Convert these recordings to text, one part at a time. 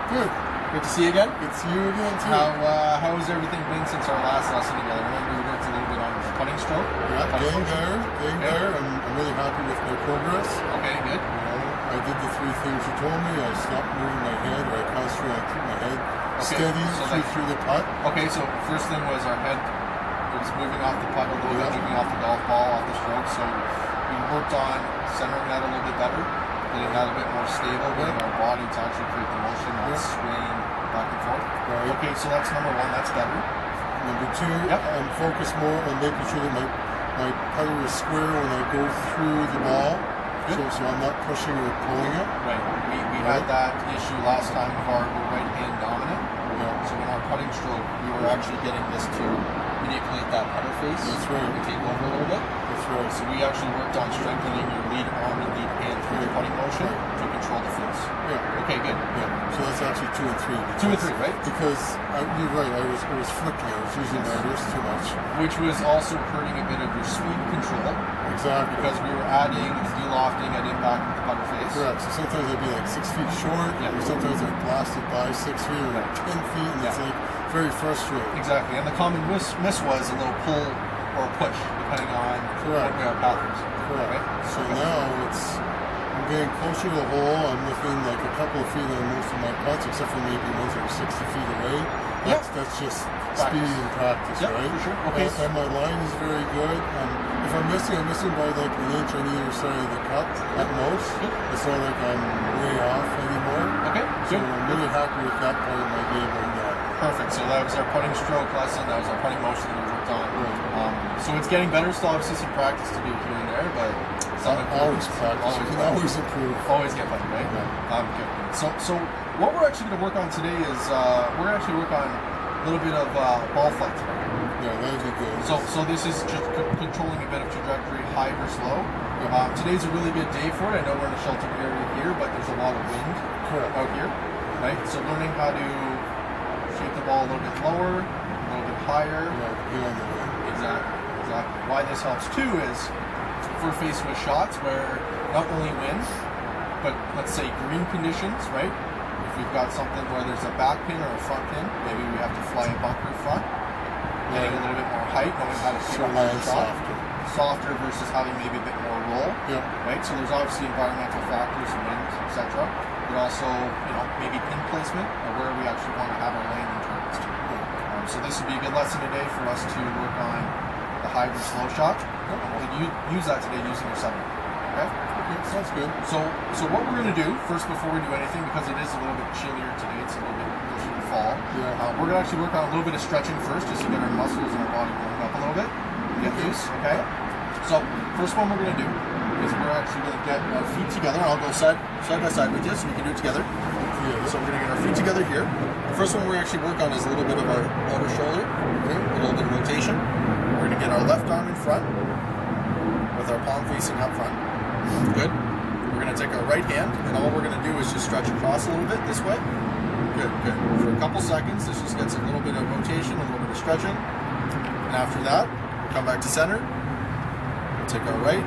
Good. Good to see you again. Good to see you again, too. How has everything been since our last lesson together? I remember we worked a little bit on putting stroke. Yeah, getting there. I'm really happy with my progress. Okay, good. I did the 3 things you told me. I stopped moving my head, or I concentrated on keeping my head steady through the putt. Okay, so first thing was our head was moving off the putt a little bit, moving off the golf ball, off the stroke. So we worked on centering that a little bit better, getting that a bit more stable, getting our body to actually create the motion, not swaying back and forth. Right. Okay, so that's number 1. That's better. Number 2, I'm focused more on making sure that my putter is square when I go through the ball. So I'm not pushing or pulling it. Right. We had that issue last time of our right hand dominant. So in our putting stroke, we were actually getting this to manipulate that putter face. That's right. To take over a little bit. That's right. So we actually worked on strengthening your lead arm and lead hand through the putting motion to control the face. Yeah. Okay, good. Yeah. So that's actually 2 and 3. 2 and 3, right? Because you're right. I was flicking. I was using my wrist too much, which was also hurting a bit of your speed control. Exactly. Because we were adding de-lofting at impact with the putter face. Correct. So sometimes I'd be like 6 feet short, or sometimes I'd blasted by 6 feet or 10 feet, and it's like very frustrating. Exactly. And the common miss was a little pull or push, depending on what our path is. Correct. Right? So now I'm getting closer to the hole. I'm within like a couple of feet on most of my putts, except for maybe ones that are 60 feet away. That's just speed and practice, right? For sure. Okay. And my line is very good. If I'm missing by like an inch on either side of the cup at most. It's not like I'm way off anymore. Okay. So I'm really happy with that part of my game right now. Perfect. So that was our putting stroke lesson. That was our putting motion that we worked on. Right. So it's getting better. Still obviously some practice to do here and there, but always practice. You can always improve. Always get better, right? Yeah. Good. So what we're actually going to work on today is we're going to actually work on a little bit of ball flight today. Yeah, that'd be good. So this is just controlling a bit of trajectory, high versus low. Today's a really good day for it. I know we're in a sheltered area here, but there's a lot of wind out here, right? So learning how to shape the ball a little bit lower, a little bit higher. Yeah, on the wind. Exactly. Why this helps too is if we're faced with shots where not only wind, but let's say green conditions, right? If we've got something where there's a back pin or a front pin, maybe we have to fly a bunker front. Getting a little bit more height, knowing how to pick up the shot. Softer versus having maybe a bit more roll. Yeah. Right? So there's obviously environmental factors, wind, etc. But also, maybe pin placement or where we actually want to have our landing targets to. So this would be a good lesson today for us to work on the high versus low shot. We'll use that today using our 7. Okay? Okay, sounds good. So what we're going to do, first before we do anything, because it is a little bit chillier today, it's a little bit closer to fall, we're going to actually work on a little bit of stretching first, just to get our muscles and our body warmed up a little bit, get loose, okay? So first one we're going to do is we're actually going to get our feet together. I'll go side by side with you so we can do it together. So we're going to get our feet together here. The first one we actually work on is a little bit of our outer shoulder, a little bit of rotation. We're going to get our left arm in front with our palm facing up front. Good. We're going to take our right hand, and all we're going to do is just stretch across a little bit this way. Good. For a couple seconds, this just gets a little bit of rotation, a little bit of stretching. And after that, we'll come back to center. We'll take our right.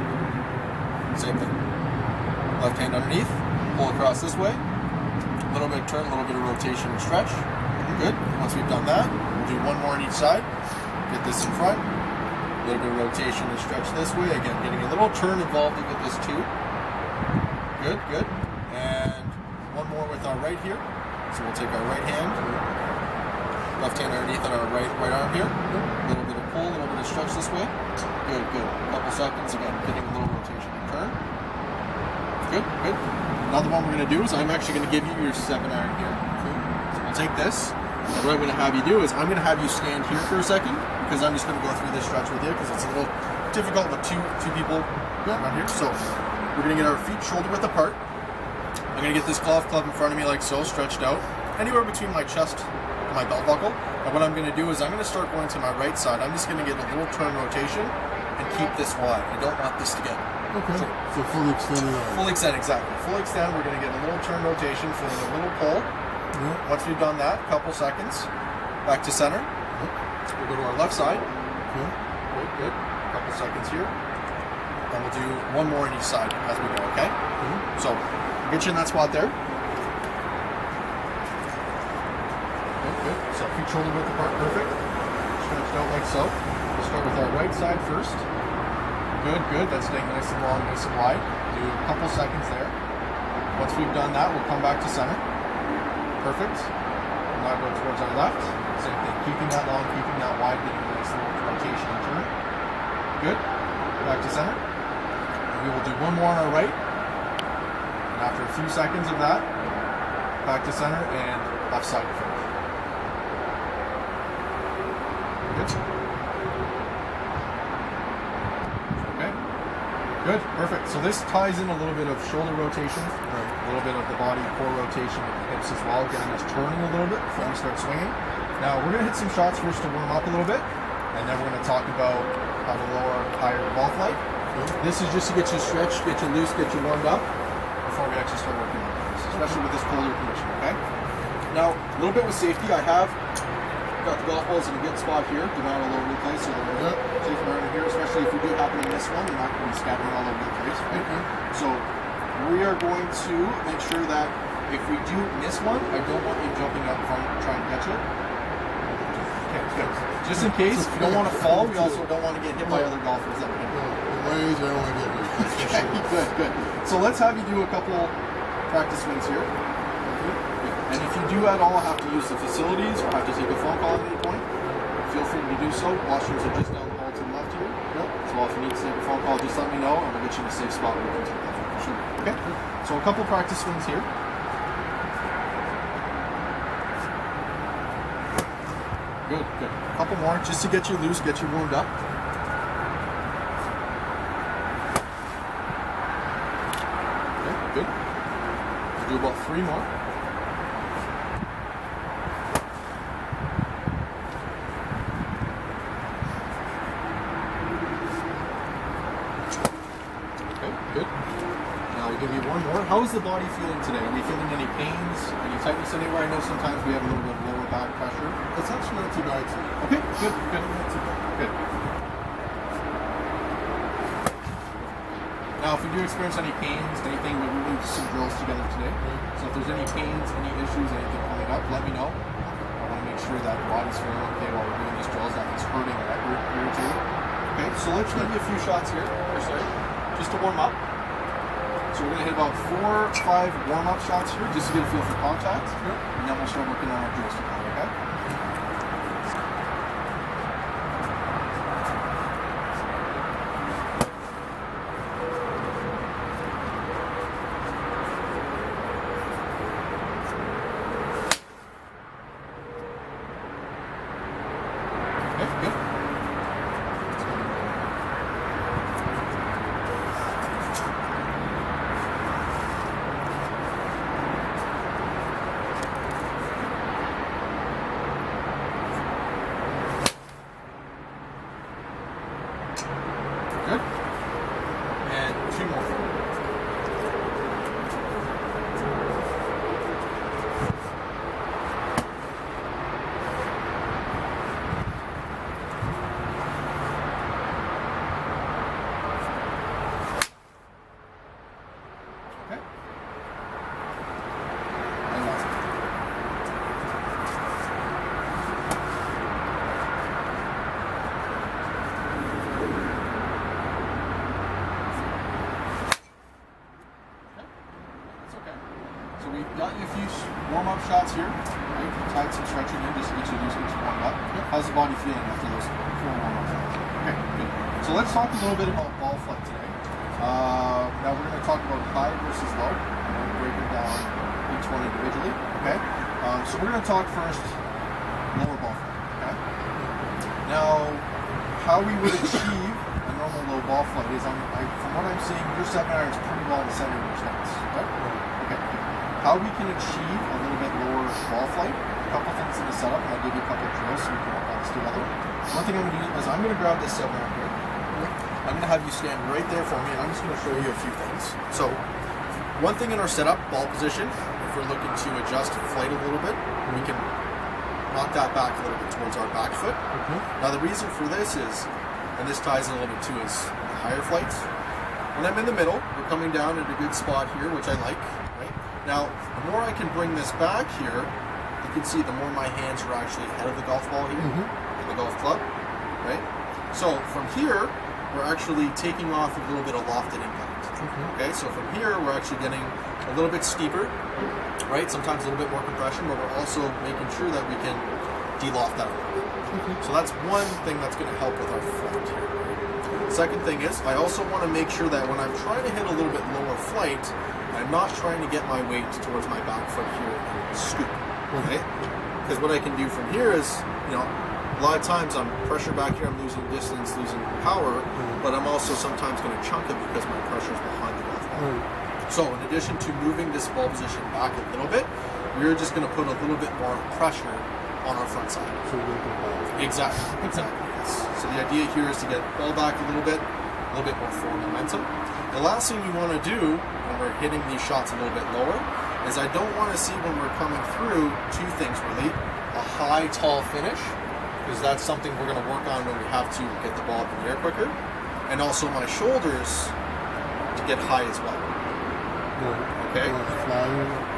Same thing. Left hand underneath. Pull across this way. A little bit of turn, a little bit of rotation and stretch. Good. Once we've done that, we'll do one more on each side. Get this in front. A little bit of rotation and stretch this way. Again, getting a little turn involved with this too. Good. And one more with our right here. So we'll take our right hand, left hand underneath on our right arm here. A little bit of pull, a little bit of stretch this way. Good. A couple seconds. Again, getting a little rotation and turn. Good. Another one we're going to do is I'm actually going to give you your 7-iron here. So we'll take this. And what I'm going to have you do is I'm going to have you stand here for a second, because I'm just going to go through this stretch with you because it's a little difficult with two people around here. So we're going to get our feet shoulder width apart. I'm going to get this golf club in front of me like so, stretched out, anywhere between my chest and my belt buckle. And what I'm going to do is I'm going to start going to my right side. I'm just going to get a little turn rotation and keep this wide. I don't want this to get... Okay, so fully extended out. Fully extend, exactly. Fully extend, we're going to get a little turn rotation, feeling a little pull. Once we've done that, a couple seconds, back to center. We'll go to our left side. Good. A couple seconds here. And we'll do one more on each side as we go, okay? So, get you in that spot there. So feet shoulder width apart, perfect. Stretch it out like so. We'll start with our right side first. Good, good. That's staying nice and long, nice and wide. Do a couple seconds there. Once we've done that, we'll come back to center. Perfect. Now go towards our left. Same thing. Keeping that long, keeping that wide, getting a nice little rotation and turn. Good. Back to center. And we will do one more on our right. And after a few seconds of that, back to center and left side to finish. Good. Okay. Good. Perfect. So this ties in a little bit of shoulder rotation, a little bit of the body core rotation of the hips as well, getting us turning a little bit before we start swinging. Now we're going to hit some shots first to warm up a little bit, and then we're going to talk about how to lower higher ball flight. This is just to get you stretched, get you loose, get you warmed up before we actually start working on this, especially with this colder condition, okay? Now, a little bit with safety, I have got the golf balls in a good spot here. They're not all over the place, so they're safe and around here, especially if we do happen to miss one, they're not going to be scattering all over the place, right? So we are going to make sure that if we do miss one, I don't want you jumping up front and trying to catch it. Okay, good. Just in case, if you don't want to fall, we also don't want to get hit by other golfers that are hitting. My age, I don't want to get hit. Okay, good, good. So let's have you do a couple practice swings here. And if you do at all have to use the facilities or have to take a phone call at any point, feel free to do so. Washrooms are just down the hall to the left here. So if you need to take a phone call, just let me know and we'll get you in a safe spot where you can take that phone call. Sure. Okay? So a couple practice swings here. Good, good. A couple more just to get you loose, get you warmed up. Okay, good. We'll do about 3 more. Okay, good. Now we'll give you one more. How is the body feeling today? Are we feeling any pains, any tightness anywhere? I know sometimes we have a little bit of lower back pressure. It's actually not too bad today. Okay, good, good. Not too bad. Good. Now, if we do experience any pains, anything, we'll do some drills together today. So if there's any pains, any issues, anything coming up, let me know. I want to make sure that the body's feeling okay while we're doing these drills, nothing's hurting or irritating. Okay, so let's give you a few shots here, just to warm up. So we're going to hit about 4 or 5 warm-up shots here, just to get a feel for contact. And then we'll start working on our drills together, okay? Good. And 2 more. Okay. And last one. So we've got you a few warm-up shots here. Right? Tied some stretching in just to get you loose, get you warmed up. How's the body feeling after those 4 warm-up shots? Okay, good. So let's talk a little bit about ball flight today. Now we're going to talk about high versus low. I'm going to break it down each one individually. Okay. So we're going to talk first lower ball flight. Okay. Now, how we would achieve a normal low ball flight is, from what I'm seeing, your 7-iron is pretty well in the center of your stance. Right? Okay. How we can achieve a little bit lower ball flight, a couple things in the setup, and I'll give you a couple of drills so we can work on this together. One thing I'm going to do is I'm going to grab this 7-iron here. I'm going to have you stand right there for me, and I'm just going to show you a few things. So, one thing in our setup, ball position, if we're looking to adjust flight a little bit, we can knock that back a little bit towards our back foot. Now the reason for this is, and this ties in a little bit to, is the higher flights. When I'm in the middle, we're coming down at a good spot here, which I like, right? Now, the more I can bring this back here, you can see the more my hands are actually ahead of the golf ball here, in the golf club, right? So from here, we're actually taking off a little bit of lofted impact. Okay, so from here, we're actually getting a little bit steeper, right? Sometimes a little bit more compression, but we're also making sure that we can de-loft that a little bit. So that's one thing that's going to help with our flight here. Second thing is, I also want to make sure that when I'm trying to hit a little bit lower flight, I'm not trying to get my weight towards my back foot here and scoop, right? Because what I can do from here is, you know, a lot of times I'm pressure back here, I'm losing distance, losing power, but I'm also sometimes going to chunk it because my pressure is behind the golf ball. So in addition to moving this ball position back a little bit, we're just going to put a little bit more pressure on our front side. Exactly. Yes. So the idea here is to get the ball back a little bit more forward momentum. The last thing you want to do when we're hitting these shots a little bit lower is I don't want to see when we're coming through two things really. A high, tall finish, because that's something we're going to work on when we have to get the ball up in the air quicker. And also my shoulders to get high as well. Okay?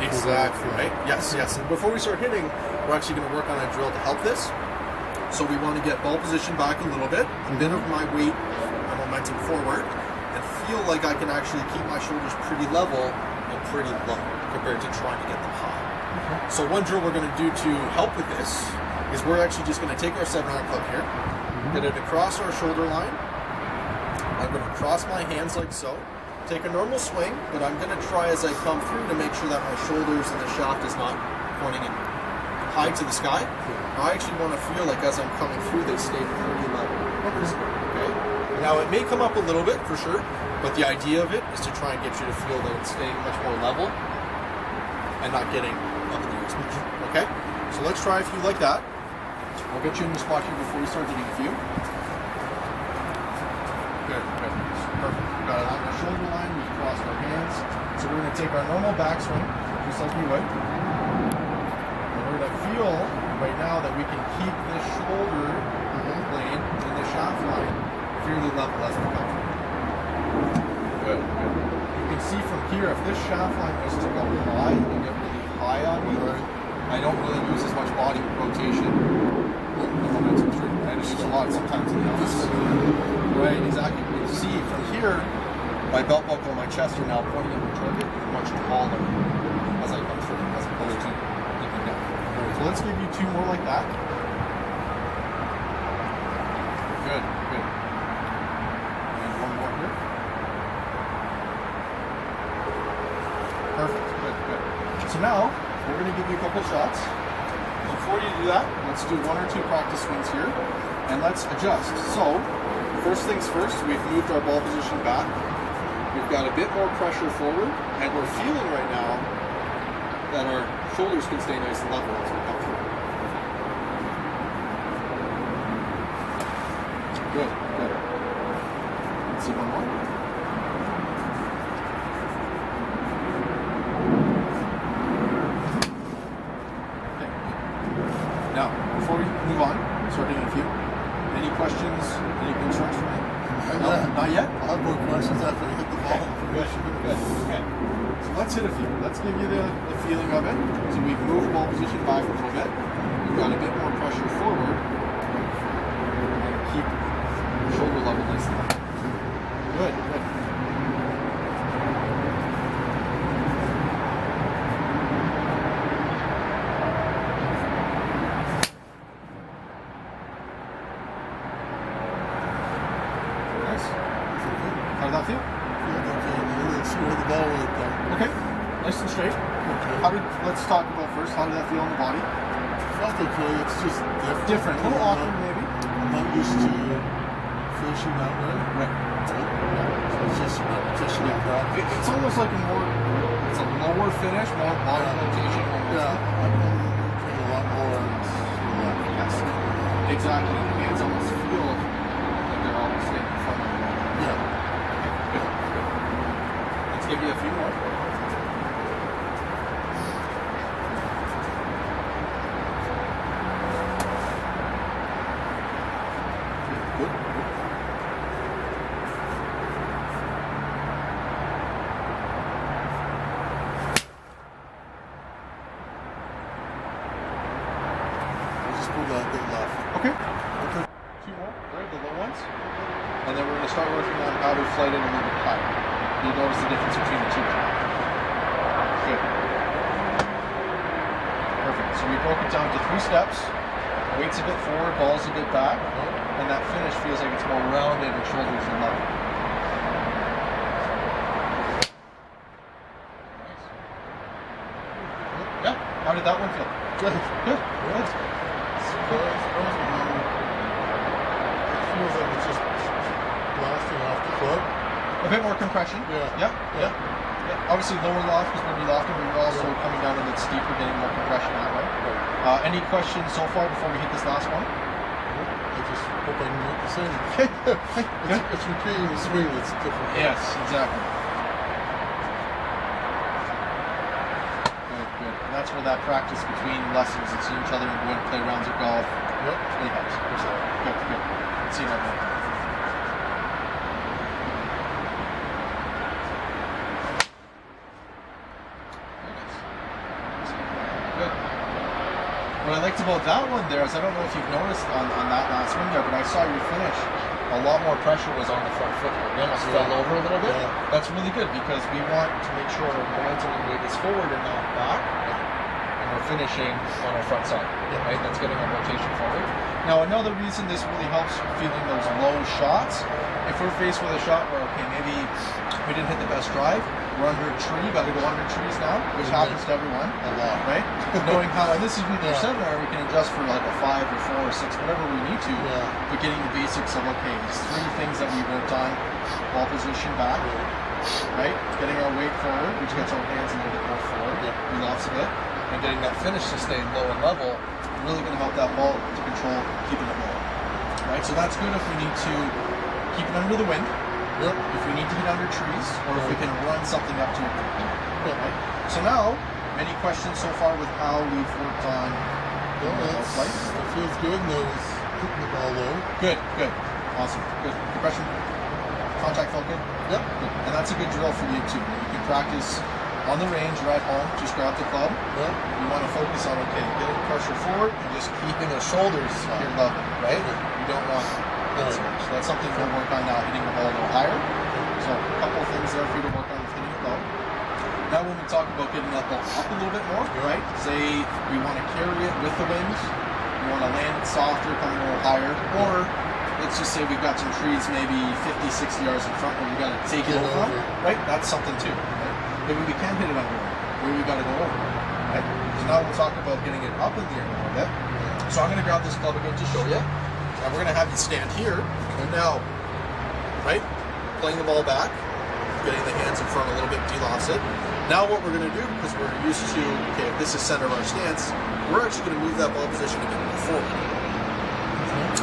Exactly, right? Yes. And before we start hitting, we're actually going to work on a drill to help this. So we want to get ball position back a little bit, a bit of my weight, my momentum forward, and feel like I can actually keep my shoulders pretty level and pretty low compared to trying to get them high. So one drill we're going to do to help with this is we're actually just going to take our 7-iron club here, get it across our shoulder line. I'm going to cross my hands like so, take a normal swing, but I'm going to try as I come through to make sure that my shoulders and the shaft is not pointing in high to the sky. I actually want to feel like as I'm coming through, they stay pretty level. Okay. Now it may come up a little bit for sure, but the idea of it is to try and get you to feel that it's staying much more level and not getting up in the air as much. Okay. So let's try a few like that. I'll get you in the spot here before we start hitting a few. Good. Perfect. We've got it on our shoulder line. We've crossed our hands. So we're going to take our normal backswing, just like we would. We're going to feel right now that we can keep this shoulder blade in the shaft line fairly level as we come through. Good. You can see from here, if this shaft line was to go high and get really high on me, I don't really use as much body rotation. The momentum through. I just use a lot sometimes in the office. Right, exactly. You can see from here, my belt buckle and my chest are now pointing at the target much taller as I come through, as opposed to looking down. So let's give you two more like that. Good. And one more here. Perfect. Good. So now we're going to give you a couple shots. Before you do that, let's do one or two practice swings here, and let's adjust. So first things first, we've moved our ball position back. We've got a bit more pressure forward, and we're feeling right now that our shoulders can stay nice and level as we come through. Good. Let's see one more. Okay. Now, before we move on, start hitting a few. Any questions? Any concerns for me? No, not yet? I'll have more questions after we hit the ball. Good. Okay. So let's hit a few. Let's give you the feeling of it. So we've moved ball position back a little bit. We've got a bit more pressure forward. And keep shoulder level nice and level. Good. How did that feel? Let's see where the ball went there. Okay, nice and straight. Okay. Let's talk about first, how did that feel on the body? Felt okay, it's just different. A little awkward maybe. I'm not used to finishing that way. Right. So it's just a repetition of practice. It's almost like it's a lower finish, more body rotation. Yeah, I'm doing a lot more on Yes. Exactly. The hands almost feel like they're always staying in front of you. Yeah. Good. Let's give you a few more. Good. go that bit left. Okay. Okay. 2 more, right? The low ones. And then we're going to start working on how to flight it a little bit higher. You'll notice the difference between the two. Good. Perfect. So we broke it down to 3 steps. Weight's a bit forward, ball's a bit back, and that finish feels like it's more rounded and shoulders are level. Nice. Yeah. How did that one feel? Good. Good. Good. Surprised me. It feels like it's just blasting off the club. A bit more compression. Yeah. Yeah. Obviously lower loft because we're going to be lofting, but you're also coming down a bit steeper, getting more compression that way. Any questions so far before we hit this last one? I just hope I can make the same. Okay. It's repeating the swing that's different. Yes, exactly. Good. And that's where that practice between lessons and seeing each other and going to play rounds of golf really helps. Good. Let's see that one. What I liked about that one there is, I don't know if you've noticed on that last swing there, but I saw your finish. A lot more pressure was on the front foot. You almost fell over a little bit. Yeah. That's really good because we want to make sure our momentum and weight is forward and not back. And we're finishing on our front side. Right? That's getting our rotation forward. Now another reason this really helps feeling those low shots, if we're faced with a shot where, okay, maybe we didn't hit the best drive, we're under a tree, got to go under trees now, which happens to everyone a lot, right? Knowing how, and this is with your seminar, we can adjust for like a 5 or 4 or 6, whatever we need to, but getting the basics of, okay, these 3 things that we worked on: ball position back, right? Getting our weight forward, which gets our hands a little bit more forward, relapse a bit, and getting that finish to stay low and level, really going to help that ball to control keeping it low, right? So that's good if we need to keep it under the wind. If we need to hit under trees, or if we can run something up to it. Right? So now, any questions so far with how we've worked on flight? It feels good, and I was hitting the ball low. Good. Awesome. Good. Compression, contact felt good? Yep. Good. And that's a good drill for you too. You can practice on the range or at home, just grab the club. You want to focus on, okay, getting pressure forward and just keeping the shoulders here level, right? You don't want so that's something we'll work on now, hitting the ball a little higher. So a couple of things there for you to work on with hitting it low. Now when we talk about getting that ball up a little bit more, right? Say we want to carry it with the wind, we want to land it softer, coming a little higher, or let's just say we've got some trees maybe 50, 60 yards in front where we got to take it over, right? That's something too. Right? Maybe we can hit it under, maybe we got to go over, right? So now we'll talk about getting it up in the air a little bit. So I'm going to grab this club again to show you. And we're going to have you stand here, and now, right, playing the ball back, getting the hands in front a little bit, de-lofts it. Now what we're going to do, because we're used to, okay, if this is center of our stance, we're actually going to move that ball position a bit more forward.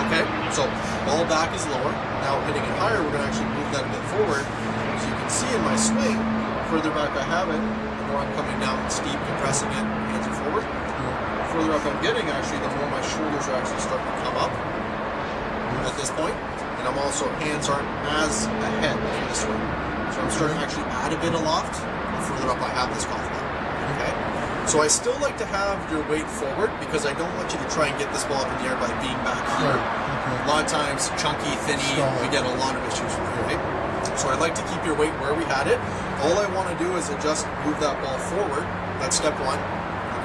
Okay, so ball back is lower. Now hitting it higher, we're going to actually move that a bit forward. So you can see in my swing, further back I have it, the more I'm coming down steep, compressing it, hands are forward. The further up I'm getting, actually, the more my shoulders are actually starting to come up at this point, and I'm also, hands aren't as ahead for the swing. So I'm starting to actually add a bit of loft the further up I have this golf ball. Okay? So I still like to have your weight forward because I don't want you to try and get this ball up in the air by being back here. A lot of times, chunky, thinny, we get a lot of issues with it, right? So I like to keep your weight where we had it. All I want to do is adjust, move that ball forward. That's step 1.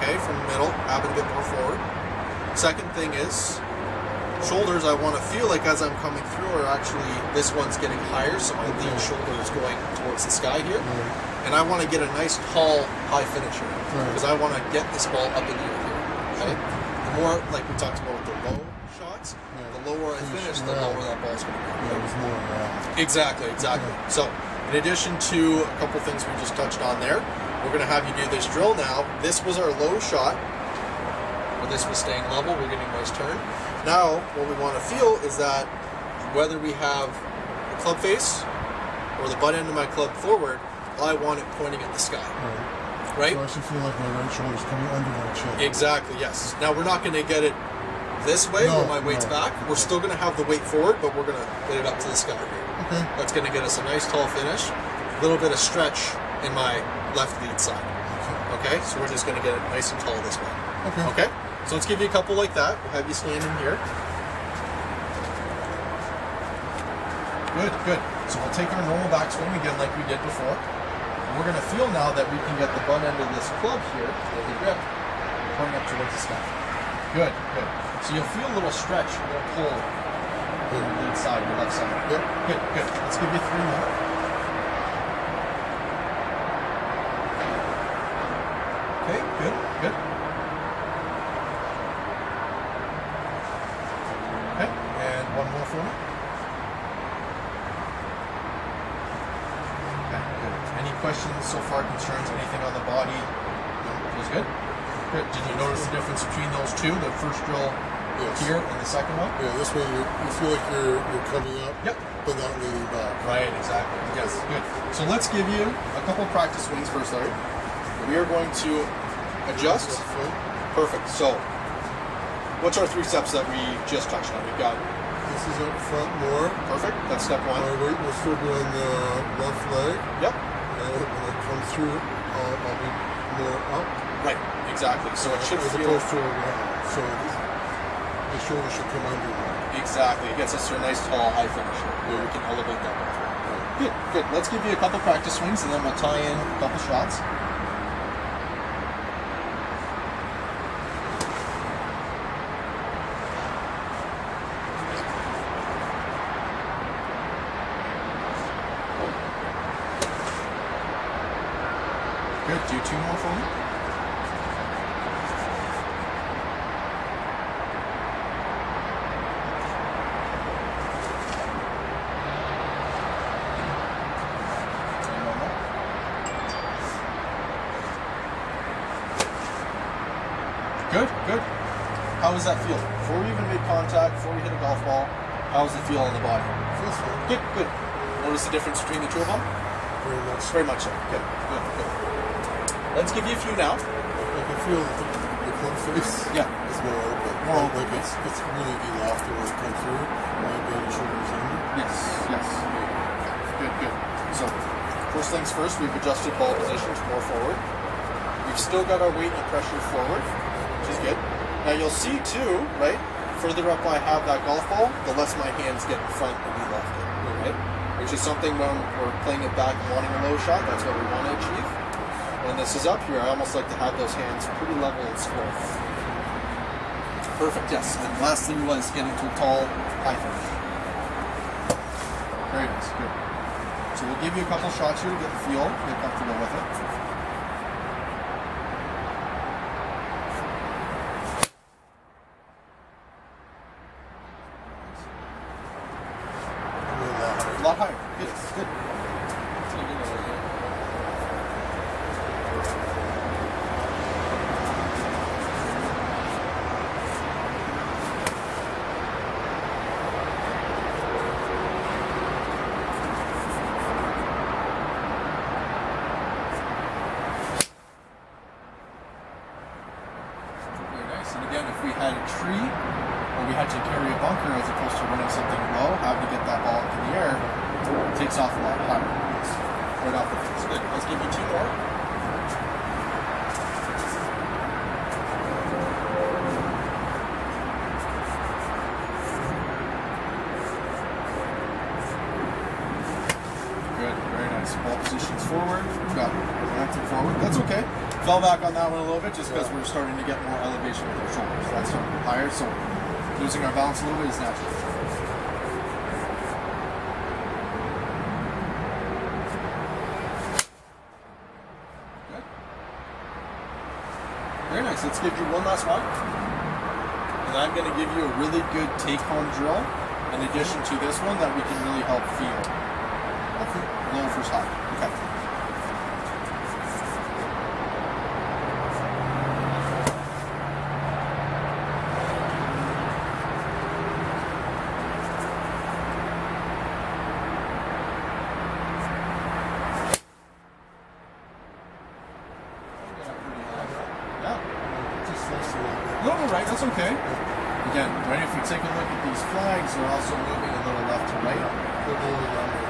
Okay, from the middle, have it a bit more forward. Second thing is, shoulders, I want to feel like as I'm coming through are actually, this one's getting higher, so my lead shoulder is going towards the sky here. And I want to get a nice tall, high finish here. Because I want to get this ball up in the air here. Okay? The more, like we talked about with the low shots, the lower I finish, the lower that ball's going to be. Exactly. So, in addition to a couple things we just touched on there, we're going to have you do this drill now. This was our low shot. This was staying level, we're getting a nice turn. Now, what we want to feel is that whether we have the club face or the butt end of my club forward, I want it pointing at the sky. Right? So I should feel like my right shoulder's coming under my chin. Exactly, yes. Now, we're not going to get it this way where my weight's back. We're still going to have the weight forward, but we're going to get it up to the sky here. Okay. That's going to get us a nice tall finish. A little bit of stretch in my left lead side. Okay? So we're just going to get it nice and tall this way. Okay? So let's give you a couple like that. We'll have you stand in here. Good, good. So we'll take our normal backswing again like we did before. And we're going to feel now that we can get the butt end of this club here, the grip, pointing up towards the sky. Good, good. So you'll feel a little stretch, a little pull on the lead side, your left side. Good, good, good. Let's give you 3 more. Okay, good, good. Okay, and 1 more for me. Okay, good. Any questions so far, concerns, anything on the body? No, feels good? Good. Did you notice the difference between those two? The first drill here and the second one? Yeah, this way you feel like you're coming up, but not leaning back. Right, exactly. Yes, good. So let's give you a couple practice swings first, Larry. We are going to adjust. Perfect. So, what's our 3 steps that we just touched on? We've got. This is up front more. Perfect. That's step 1. My weight will still be on the left leg. Yep. And when I come through, I'll be more up. Right. Exactly. So it should as feel. Opposed to around. So the shoulder should come under more. Exactly. It gets us to a nice tall high finish where we can elevate that back. Right. Good. Good. Let's give you a couple practice swings and then we'll tie in a couple shots. Good. Do 2 more for me. Good, good. How does that feel? Before we even made contact, before we hit a golf ball, how does it feel on the body? Feels fine. Good, good. Notice the difference between the 2 of them? Very much. Very much so. Good, good, good. Let's give you a few now. I can feel the club face. Yeah. It's more open. More open. Like it's really the lofty when it comes through. My baby shoulders under. Yes, yes. Good, good. So, first things first, we've adjusted ball positions more forward. We've still got our weight and pressure forward, which is good. Now you'll see too, right? Further up I have that golf ball, the less my hands get in front and be lofted, right? Which is something when we're playing it back and wanting a low shot, that's what we want to achieve. When this is up here, I almost like to have those hands pretty level and square. Perfect, yes. And last thing was getting to a tall, high finish. Very nice, good. So we'll give you a couple shots here to get the feel, get comfortable with it. A lot higher. Good. Good. Very nice. And again, if we had a tree or we had to carry a bunker as opposed to running something low, having to get that ball into the air, it takes off a lot higher. Right off the face. Good. Let's give you 2 more. Good. Very nice. Ball positions forward. Got momentum forward. That's okay. Fell back on that one a little bit just because we're starting to get more elevation with our shoulders. That's starting to go higher, so losing our balance a little bit is natural. Good. Very nice. Let's give you one last one. And I'm going to give you a really good take-home drill in addition to this one that we can really help feel. Okay. Low versus high. Okay. No, right, that's okay. Again, right, if we take a look at these flags, they're also moving a little left to right.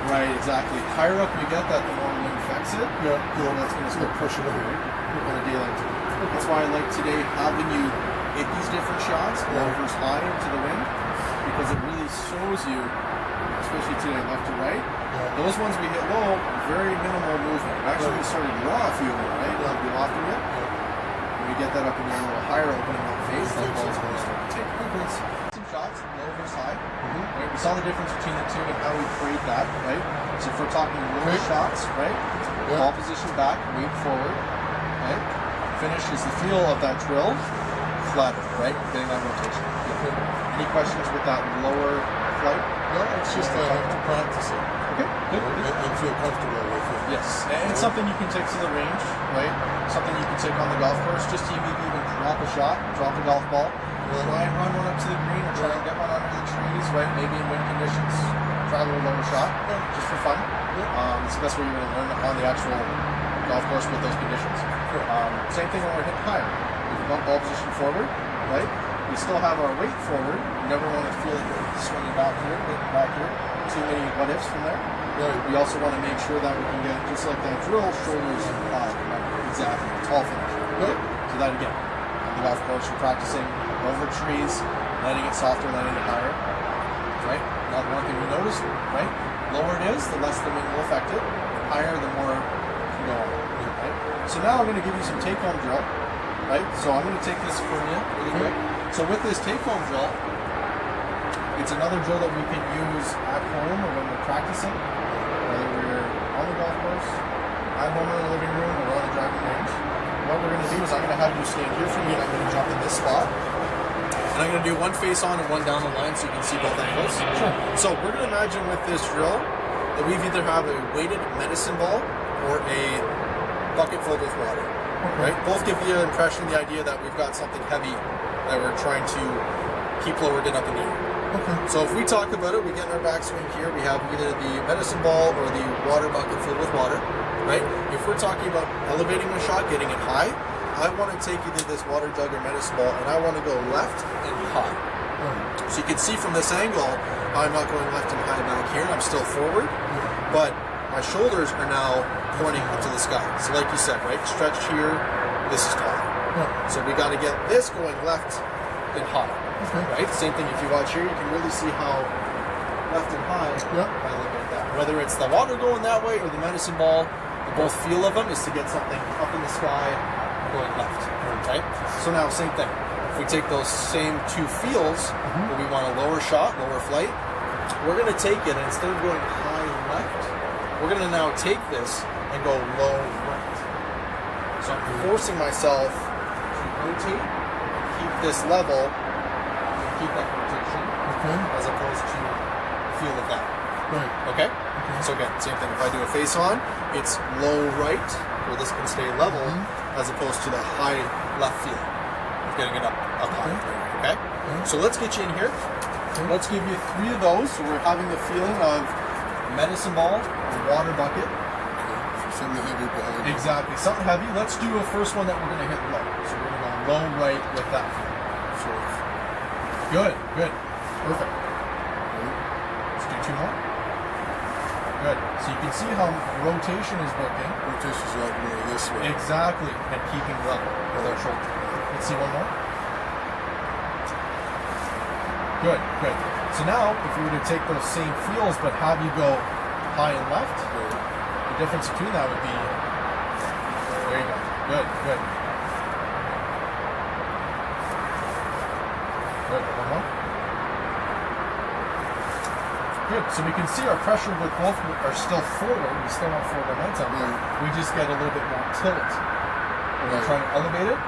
Right, exactly. Higher up you get that, the more wind affects it. Yeah. That's going to start pushing over. We're going to deal into it. That's why I like today having you hit these different shots, low versus high into the wind, because it really shows you, especially today, left to right. Those ones we hit low, very minimal movement. Actually, we started raw a few of them, right? Like we lofted it. When we get that up in the air a little higher, opening that face, that ball's going to start to take movements. Some shots, low versus high. Right? We saw the difference between the two and how we grade that, right? So if we're talking low shots, right? Ball position back, weight forward, right? Finish is the feel of that drill, flatter, right? Getting that rotation. Any questions with that lower flight? No, it's just I have to practice it. Okay, good. And feel comfortable with it. Yes, and it's something you can take to the range, right? Something you can take on the golf course, just to maybe even drop a shot, drop a golf ball, try and run one up to the green, or try and get one under the trees, right? Maybe in wind conditions, try a little lower shot, just for fun. It's the best way you're going to learn on the actual golf course with those conditions. Same thing when we're hitting higher. If we bump ball position forward, right? We still have our weight forward. You never want to feel like you're swinging back here, back here. Too many what ifs from there. We also want to make sure that we can get, just like that drill, shoulders high. Exactly. Tall finish. So that again, on the golf course, you're practicing over trees, letting it softer, letting it higher. Right? Now, one thing we notice, right? Lower it is, the less the wind will affect it. Higher, the more it can go on. Right? So now I'm going to give you some take-home drill. Right? So I'm going to take this from you really quick. So with this take-home drill, it's another drill that we can use at home or when we're practicing, whether we're on the golf course, at home in the living room, or on the driving range. What we're going to do is I'm going to have you stand here for me, and I'm going to jump in this spot. And I'm going to do one face on and one down the line so you can see both angles. So we're going to imagine with this drill that we've either have a weighted medicine ball or a bucket filled with water. Right? Both give the impression, the idea that we've got something heavy that we're trying to keep lowered and up in the air. So if we talk about it, we get in our backswing here, we have either the medicine ball or the water bucket filled with water, right? If we're talking about elevating a shot, getting it high, I want to take either this water jug or medicine ball and I want to go left and high. So you can see from this angle, I'm not going left and high back here, I'm still forward, but my shoulders are now pointing up to the sky. So like you said, right, stretch here, this is taller. So we got to get this going left and high. Right? Same thing, if you watch here, you can really see how left and high, I look at that. Whether it's the water going that way or the medicine ball, the both feel of them is to get something up in the sky going left. Right? So now, same thing. If we take those same two feels, where we want a lower shot, lower flight, we're going to take it, and instead of going high left, we're going to now take this and go low right. So I'm forcing myself to rotate and keep this level, keep that rotation, as opposed to feel of that. Okay? So again, same thing. If I do a face on, it's low right, where this can stay level, as opposed to the high left feel of getting it up high. Okay? So let's get you in here. Let's give you 3 of those. So we're having the feeling of medicine ball, water bucket. Something heavy behind. Exactly. Something heavy. Let's do a first one that we're going to hit low. So we're going to go low right with that feel. Good. Perfect. Let's do 2 more. Good. So you can see how rotation is working. Rotation is like more this way. Exactly. And keeping level with our shoulder. Let's see one more. Good. So now, if we were to take those same feels but have you go high and left, the difference between that would be, there you go. Good. One more. Good. So we can see our pressure with both are still forward. We still have forward momentum. We just get a little bit more tilt when we're trying to elevate it.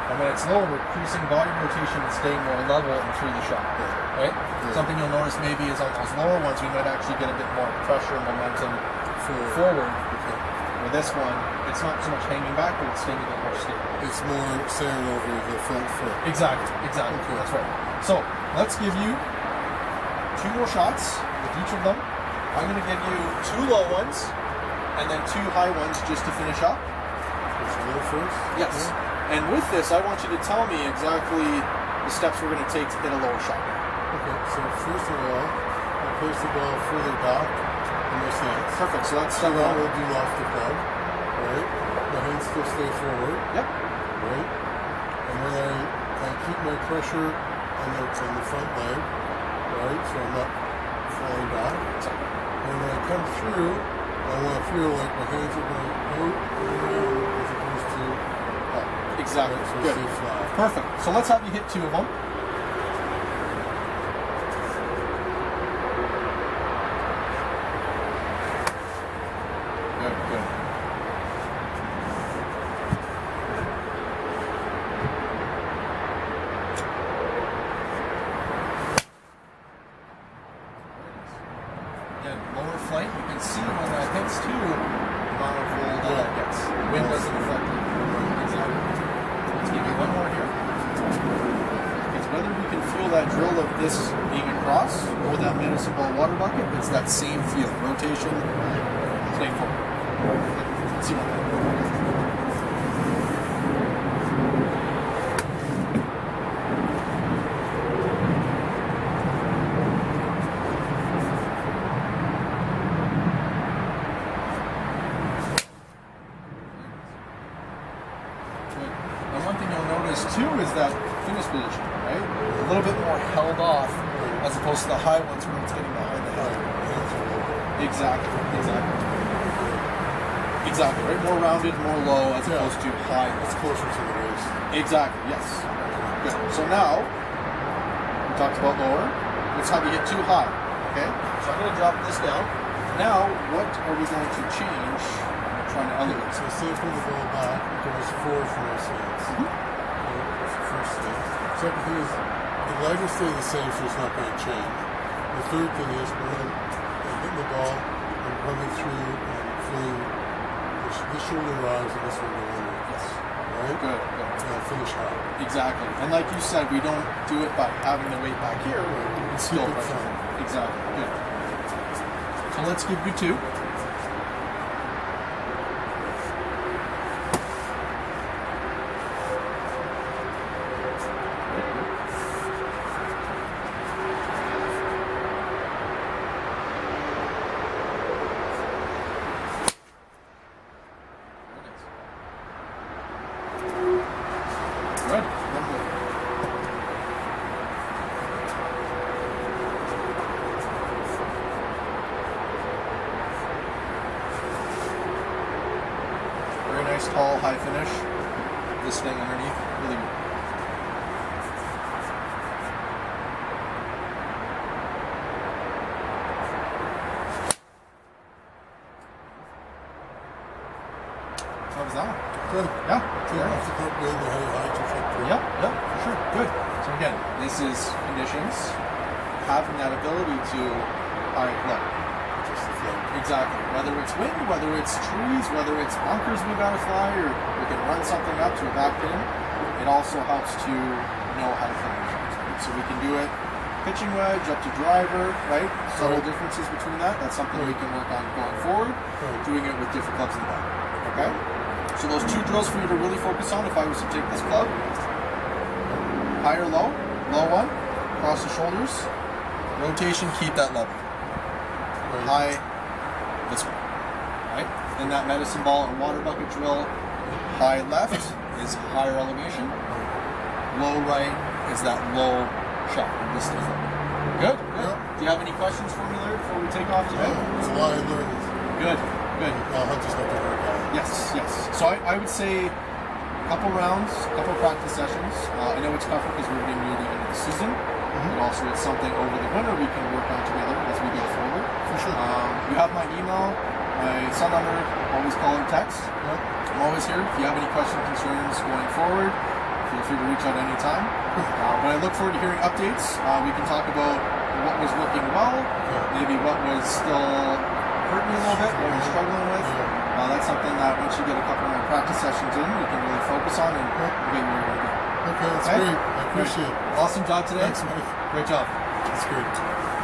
And when it's lower, we're increasing body rotation and staying more level and through the shot. Right? Something you'll notice maybe is on those lower ones, we might actually get a bit more pressure and momentum forward. With this one, it's not so much hanging back, but it's staying a bit more stable. It's more staying over the front foot. Exactly. That's right. So let's give you 2 more shots with each of them. I'm going to give you 2 low ones and then 2 high ones just to finish up. Low first? Yes. And with this, I want you to tell me exactly the steps we're going to take to hit a lower shot. Okay, so first of all, I'll place the ball further back in my stance. Perfect, so that's step 1. We'll do left above, right? The hands still stay forward. Yep. Right? And then I keep my pressure on the front leg, right? So I'm not falling back. And when I come through, I want to feel like my hands are going out and around as opposed to up. Exactly. Right? So Good. stay flat. Perfect. So let's have you hit 2 of them. Good, good. Again, lower flight, you can see when that hits 2, the amount of roll that gets. Wind doesn't affect it. Exactly. Let's give you one more here. Because whether we can feel that drill of this being across or that medicine ball water bucket, it's that same feel. Rotation, stay forward. Let's see what happens. And one thing you'll notice too is that finish position, right? A little bit more held off as opposed to the high ones where it's getting behind the head. Exactly, exactly. Exactly, right? More rounded, more low as opposed to high. It's closer to the waist. Exactly, yes. Good. So now, we talked about lower. Let's have you hit 2 high, okay? So I'm going to drop this down. Now, what are we going to change? I'm trying to elevate. So say from the ball back, it goes forward from our stance. Okay, that's the first thing. Second thing is, the leg will stay the same, so it's not going to change. The third thing is, we're going to hit the ball and coming through and feeling this shoulder rise and this one go under. Yes. Right? Good, good. And finish high. Exactly. And like you said, we don't do it by having the weight back here. It's still Keep it pressure. firm. Exactly. Good. So let's give you 2. Good. One more. Very nice, tall, high finish. This thing underneath, really good. How was that one? Good. Yeah. So you have to put in the high trajectory. Yep, yep, for sure. Good. So again, this is conditions, having that ability to, all right, look. Just the flow. Exactly. Whether it's wind, whether it's trees, whether it's bunkers we gotta fly, or we can run something up to a back pin, it also helps to know how to finish. Right? So we can do it pitching wedge up to driver, right? Subtle differences between that. That's something we can work on going forward, doing it with different clubs in the back. Okay? So those 2 drills for you to really focus on if I was to take this club. High or low? Low one, across the shoulders. Rotation, keep that level. High, this way. Right? In that medicine ball or water bucket drill, high left is higher elevation. Low right is that low shot. This is low. Good? Good. Do you have any questions for me, Larry, before we take off today? It's a lot I learned. Good, good. I'll just have to work on it. Yes, yes. So I would say a couple rounds, a couple practice sessions. I know it's tougher because we're getting near the end of the season, but also it's something over the winter we can work on together as we go forward. For sure. You have my email, my cell number, always call or text. I'm always here. If you have any questions, concerns going forward, feel free to reach out anytime. But I look forward to hearing updates. We can talk about what was working well, maybe what was still hurting you a little bit, what you're struggling with. That's something that once you get a couple more practice sessions in, you can really focus on and get where you're going to go. Okay, that's great. I appreciate it. Awesome job today. Thanks, Mike. Great job. That's great.